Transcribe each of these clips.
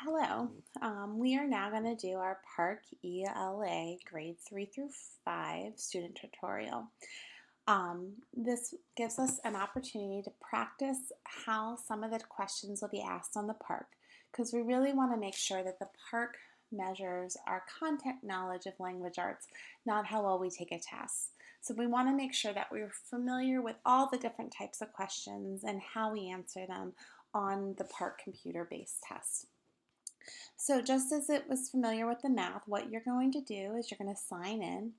Hello. We are now going to do our Parcc Ela grades 3 through 5 student tutorial. This gives us an opportunity to practice how some of the questions will be asked on the Parcc, because we really want to make sure that the Parcc measures our content knowledge of language arts, not how well we take a test. So we want to make sure that we're familiar with all the different types of questions and how we answer them on the Parcc computer-based test. So just as it was familiar with the math, what you're going to do is you're going to sign in.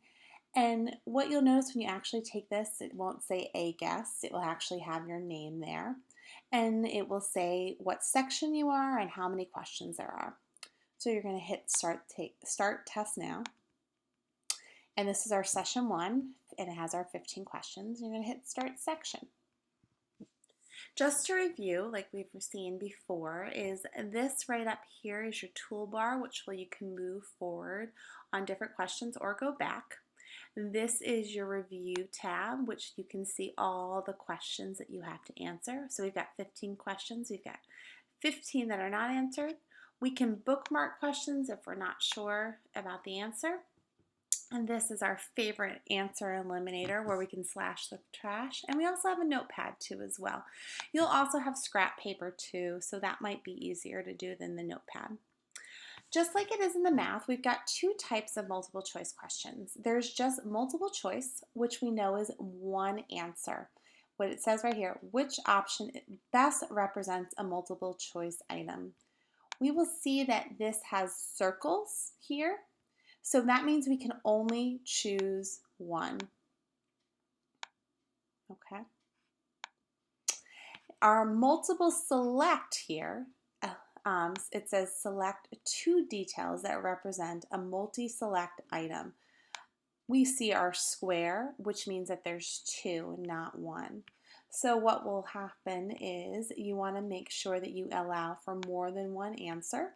And what you'll notice when you actually take this, it won't say a guest, it will actually have your name there. And it will say what section you are and how many questions there are. So you're going to hit start test now. And this is our session 1, and it has our 15 questions. You're going to hit start section. Just to review, like we've seen before, is this right up here is your toolbar, which you can move forward on different questions or go back. This is your review tab, which you can see all the questions that you have to answer. So we've got 15 questions. We've got 15 that are not answered. We can bookmark questions if we're not sure about the answer. And this is our favorite answer eliminator, where we can slash the trash. And we also have a notepad too as well. You'll also have scrap paper too, so that might be easier to do than the notepad. Just like it is in the math, we've got 2 types of multiple choice questions. There's just multiple choice, which we know is one answer. What it says right here, which option best represents a multiple choice item? We will see that this has circles here. So that means we can only choose one. Okay. Our multiple select here, it says select 2 details that represent a multi-select item. We see our square, which means that there's 2, not 1. So what will happen is you want to make sure that you allow for more than one answer.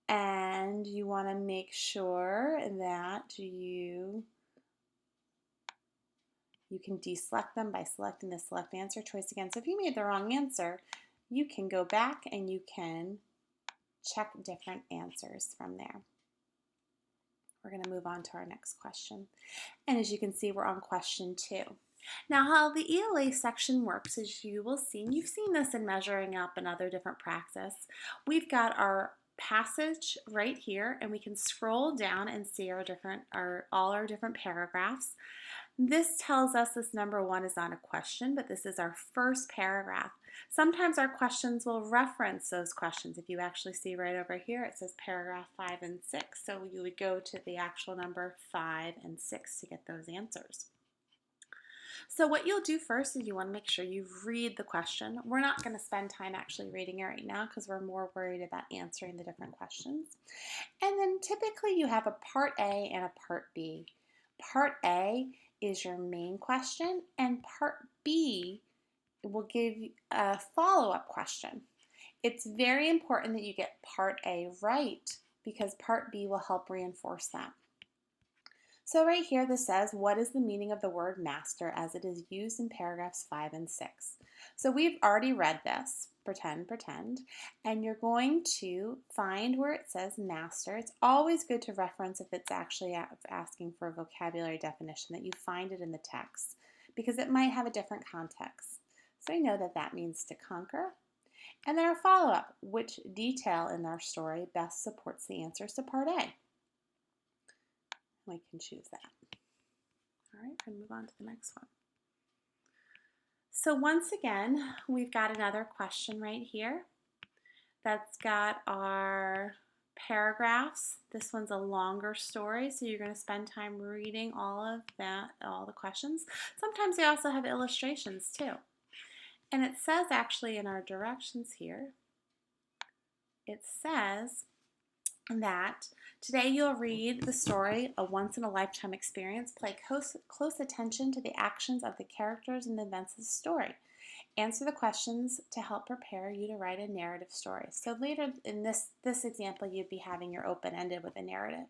And you want to make sure that you can deselect them by selecting the select answer choice again. So if you made the wrong answer, you can go back and you can check different answers from there. We're going to move on to our next question. And as you can see, we're on question 2. Now, how the ELA section works is you will see, and you've seen this in measuring up and other different practice, we've got our passage right here, and we can scroll down and see all our different paragraphs. This tells us this number 1 is not a question, but this is our first paragraph. Sometimes our questions will reference those questions. If you actually see right over here, it says paragraph 5 and 6. So you would go to the actual number 5 and 6 to get those answers. So what you'll do first is you want to make sure you read the question. We're not going to spend time actually reading it right now because we're more worried about answering the different questions. And then typically you have a part A and a part B. Part A is your main question, and part B will give you a follow-up question. It's very important that you get part A right, because part B will help reinforce that. So right here this says, what is the meaning of the word master as it is used in paragraphs 5 and 6? So we've already read this, pretend, and you're going to find where it says master. It's always good to reference if it's actually asking for a vocabulary definition, that you find it in the text, because it might have a different context. So we know that that means to conquer. And then our follow-up, which detail in our story best supports the answers to part A? We can choose that. All right, and move on to the next one. So once again, we've got another question right here that's got our paragraphs. This one's a longer story, so you're going to spend time reading all the questions. Sometimes they also have illustrations too. And it says actually in our directions here, it says that today you'll read the story, A Once-in-a-Lifetime Experience. Pay close attention to the actions of the characters and the events of the story. Answer the questions to help prepare you to write a narrative story. So later in this example, you'd be having your open-ended with a narrative.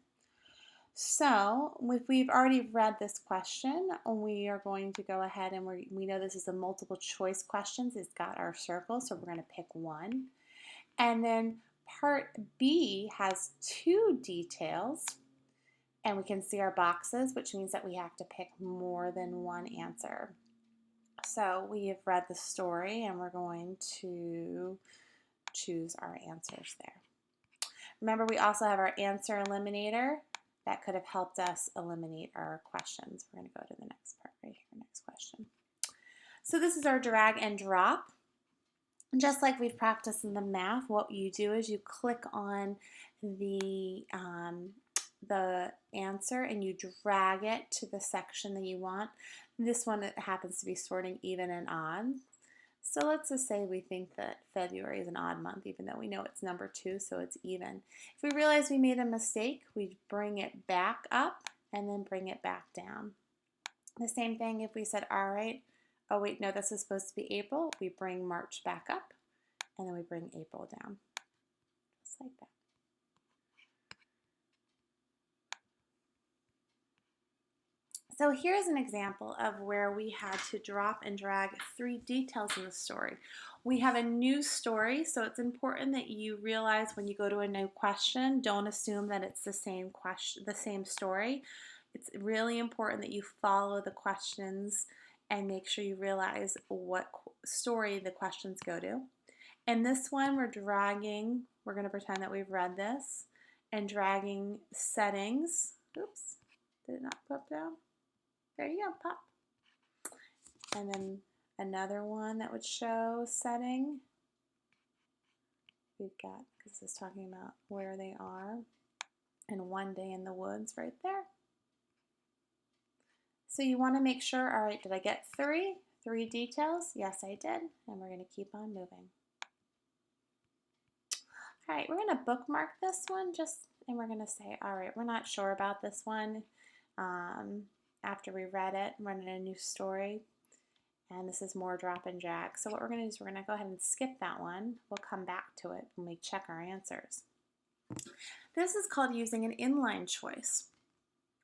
So if we've already read this question, we are going to go ahead, and we know this is a multiple choice question. It's got our circle, so we're going to pick one. And then Part B has 2 details, and we can see our boxes, which means that we have to pick more than one answer. So we have read the story, and we're going to choose our answers there. Remember, we also have our answer eliminator that could have helped us eliminate our questions. We're going to go to the next part right here, next question. So this is our drag and drop. Just like we've practiced in the math, what you do is you click on the answer and you drag it to the section that you want. This one, it happens to be sorting even and odd. So let's just say we think that February is an odd month, even though we know it's number 2, so it's even. If we realize we made a mistake, we bring it back up and then bring it back down. The same thing if we said, all right, oh wait, no, this is supposed to be April, we bring March back up and then we bring April down, just like that. So here's an example of where we had to drop and drag 3 details in the story. We have a new story, so it's important that you realize when you go to a new question, don't assume that it's the same question, the same story. It's really important that you follow the questions and make sure you realize what story the questions go to. And this one we're dragging, we're going to pretend that we've read this, and dragging settings. Oops, did it not pop down? There you go, pop. And then another one that would show setting. We've got, because this is talking about where they are, and One Day in the Woods right there. So you want to make sure, all right, did I get 3 details? Yes, I did. And we're going to keep on moving. All right, we're going to bookmark this one and we're going to say, all right, we're not sure about this one. After we read it, I'm running a new story, and this is more drop and drag. So what we're going to do is we're going to go ahead and skip that one. We'll come back to it when we check our answers. This is called using an inline choice,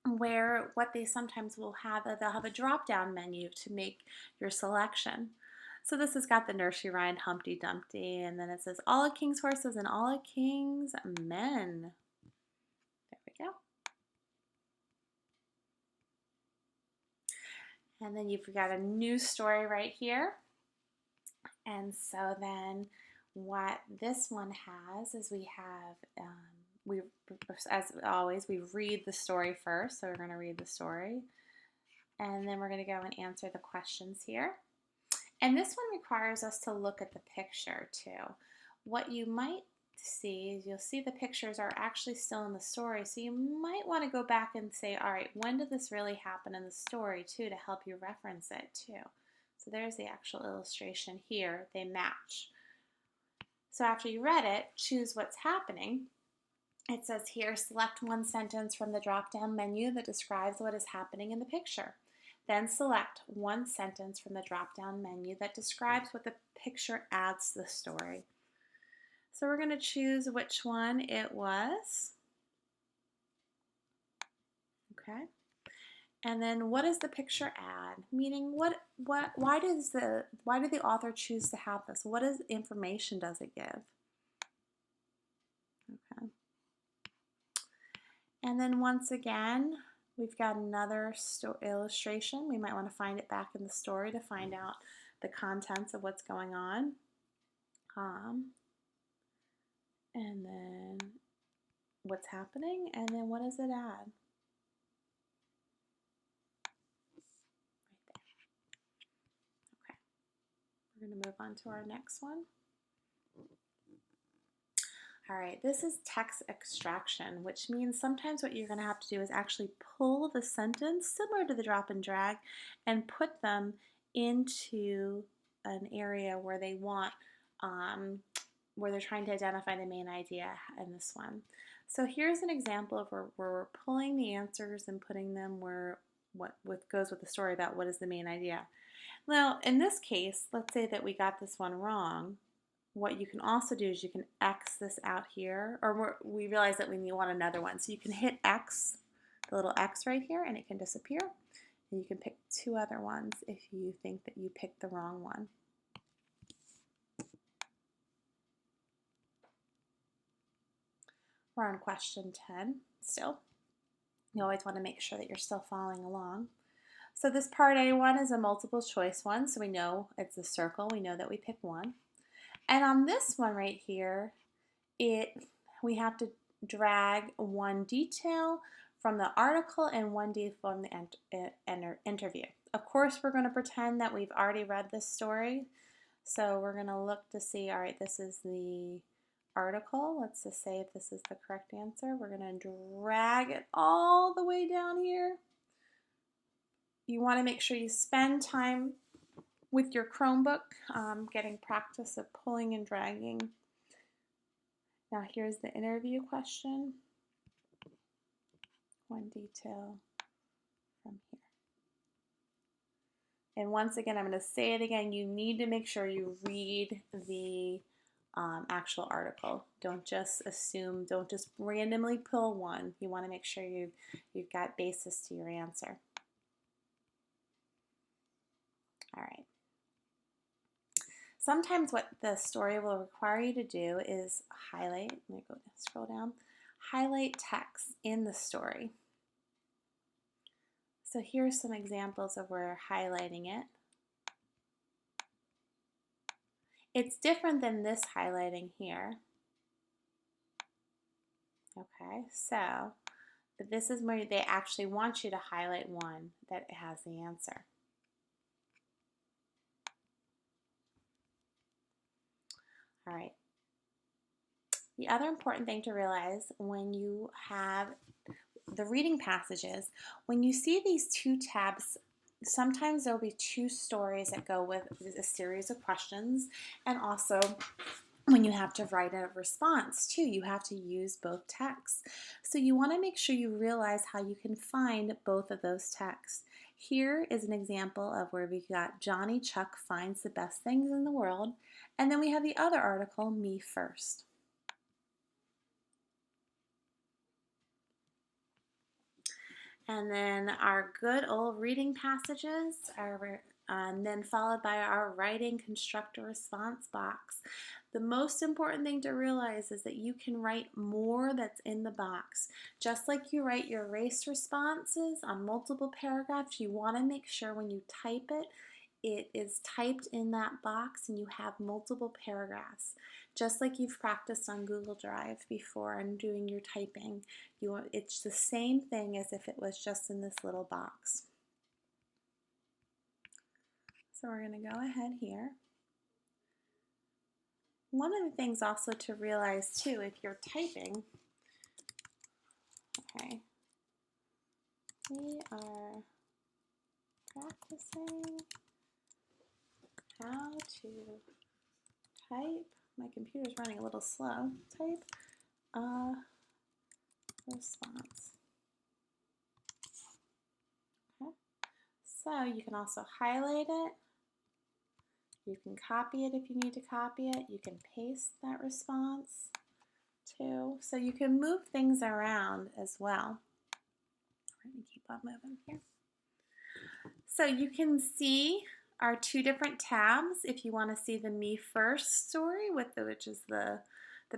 where what they sometimes will have, they'll have a drop-down menu to make your selection. So this has got the nursery rhyme Humpty Dumpty, and then it says all a king's horses and all a king's men. There we go. And then you've got a new story right here. And so then what this one has is we have, as always, we read the story first. So we're going to read the story. And then we're going to go and answer the questions here. And this one requires us to look at the picture too. What you might see is you'll see the pictures are actually still in the story, so you might want to go back and say, all right, when did this really happen in the story too, to help you reference it too. So there's the actual illustration here. They match. So after you read it, choose what's happening. It says here, select one sentence from the drop-down menu that describes what is happening in the picture. Then select one sentence from the drop-down menu that describes what the picture adds to the story. So we're going to choose which one it was. Okay. And then what does the picture add? Meaning why did the author choose to have this? What information does it give? Okay. And then once again, we've got another illustration. We might want to find it back in the story to find out the contents of what's going on. And then what's happening, and then what does it add? Right there. Okay. We're going to move on to our next one. All right, this is text extraction, which means sometimes what you're going to have to do is actually pull the sentence, similar to the drop and drag, and put them into an area where they want, where they're trying to identify the main idea in this one. So here's an example of where we're pulling the answers and putting them where what goes with the story about what is the main idea. Now, in this case, let's say that we got this one wrong. What you can also do is you can X this out here, or we realize that we want another one. So you can hit X, the little X right here, and it can disappear. And you can pick 2 other ones if you think that you picked the wrong one. We're on question 10 still. You always want to make sure that you're still following along. So this part A1 is a multiple choice one, so we know it's a circle. We know that we pick one. And on this one right here, we have to drag one detail from the article and one detail from the interview. Of course, we're going to pretend that we've already read this story. So we're going to look to see, all right, this is the article. Let's just say if this is the correct answer. We're going to drag it all the way down here. You want to make sure you spend time with your Chromebook, getting practice of pulling and dragging. Now here's the interview question. One detail from here. And once again, I'm going to say it again, you need to make sure you read the actual article. Don't just assume, don't just randomly pull one. You want to make sure you've got basis to your answer. All right. Sometimes what the story will require you to do is highlight, let me go scroll down, highlight text in the story. So here's some examples of where highlighting it. It's different than this highlighting here. Okay, so but this is where they actually want you to highlight one that has the answer. All right. The other important thing to realize when you have the reading passages, when you see these two tabs, sometimes there will be two stories that go with a series of questions, and also when you have to write a response too, you have to use both texts. So you want to make sure you realize how you can find both of those texts. Here is an example of where we got Johnny Chuck finds the best things in the world, and then we have the other article, Me First. And then our good old reading passages are then followed by our writing construct a response box. The most important thing to realize is that you can write more that's in the box. Just like you write your race responses on multiple paragraphs, you want to make sure when you type it, it is typed in that box and you have multiple paragraphs. Just like you've practiced on Google Drive before and doing your typing, it's the same thing as if it was just in this little box. So we're going to go ahead here. One of the things also to realize too, if you're typing, okay, we are practicing how to type. My computer's running a little slow. Type a response. Okay. So you can also highlight it. You can copy it if you need to copy it. You can paste that response too. So you can move things around as well. Let me keep on moving here. So you can see our two different tabs if you want to see the Me First story, which is the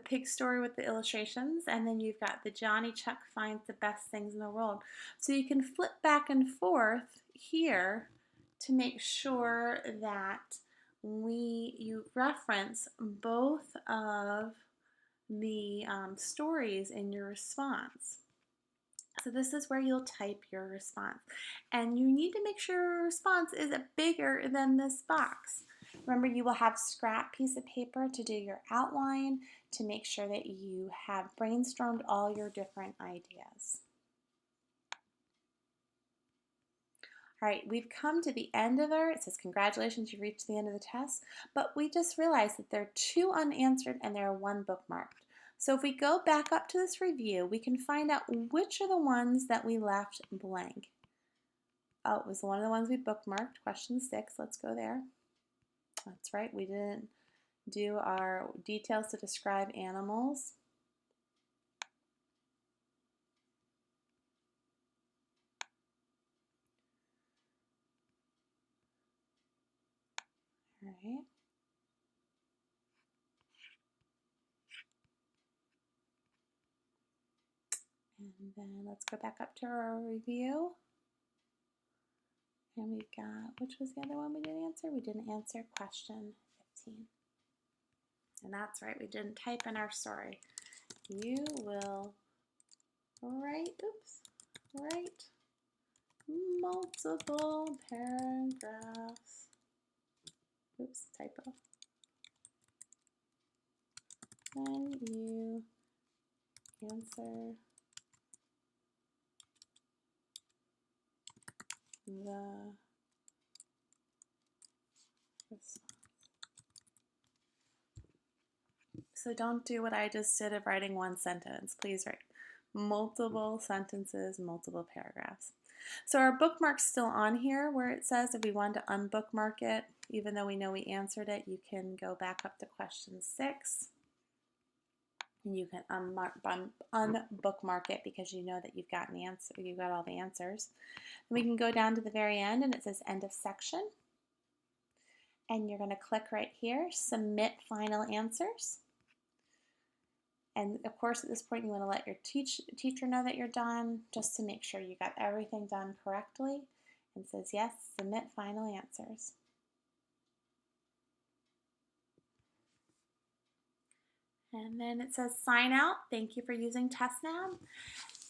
pig story with the illustrations, and then you've got the Johnny Chuck finds the best things in the world. So you can flip back and forth here to make sure that you reference both of the stories in your response. So this is where you'll type your response. And you need to make sure your response is bigger than this box. Remember, you will have scrap piece of paper to do your outline to make sure that you have brainstormed all your different ideas. All right, we've come to the end of it says, congratulations, you reached the end of the test, but we just realized that there are 2 unanswered and there are 1 bookmarked. So if we go back up to this review, we can find out which are the ones that we left blank. Oh, it was one of the ones we bookmarked, question 6, let's go there. That's right, we didn't do our details to describe animals. All right. And then let's go back up to our review. And we've got, which was the other one we didn't answer? We didn't answer question 15. And that's right, we didn't type in our story. You will write multiple paragraphs. Oops, typo. When you answer the response. So don't do what I just did of writing one sentence. Please write multiple sentences, multiple paragraphs. So our bookmark's still on here where it says if we want to unbookmark it, even though we know we answered it, you can go back up to question 6. And you can unbookmark it because you know that you've got all the answers. And we can go down to the very end and it says end of section. And you're going to click right here, submit final answers. And of course, at this point, you want to let your teacher know that you're done, just to make sure you got everything done correctly. And it says, yes, submit final answers. And then it says, sign out. Thank you for using TestNav.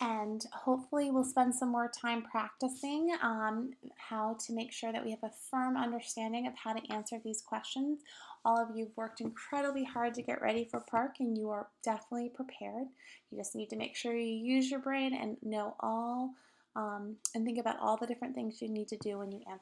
And hopefully we'll spend some more time practicing how to make sure that we have a firm understanding of how to answer these questions. All of you have worked incredibly hard to get ready for Parcc, and you are definitely prepared. You just need to make sure you use your brain and know and think about all the different things you need to do when you answer